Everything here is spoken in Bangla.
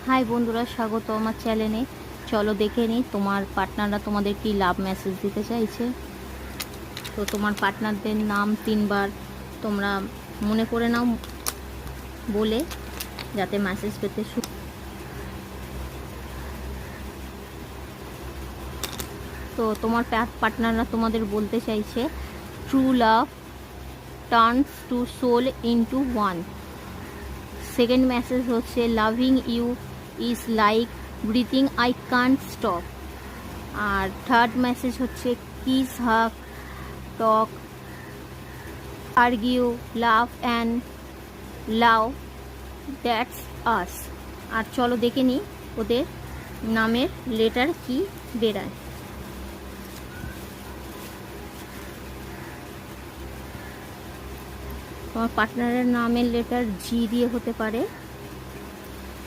হাই বন্ধুরা, স্বাগত আমার চ্যানেলে। চলো দেখে নিই তোমার পার্টনাররা তোমাদের কি লাভ মেসেজ দিতে চাইছে। তো তোমার পার্টনারদের নাম 3বার তোমরা মনে করে নাও বলে, যাতে মেসেজ পেতে তো তোমার পার্টনাররা তোমাদের বলতে চাইছে true love turns to soul into one. Second message হচ্ছে loving you is like breathing, I can't stop. আর থার্ড মেসেজ হচ্ছে kiss, hug, talk, argue, love and love, that's us. আর চলো দেখে নিই ওদের নামের লেটার কি বেরায়। তোমার পার্টনারের নামের লেটার জি দিয়ে হতে পারে,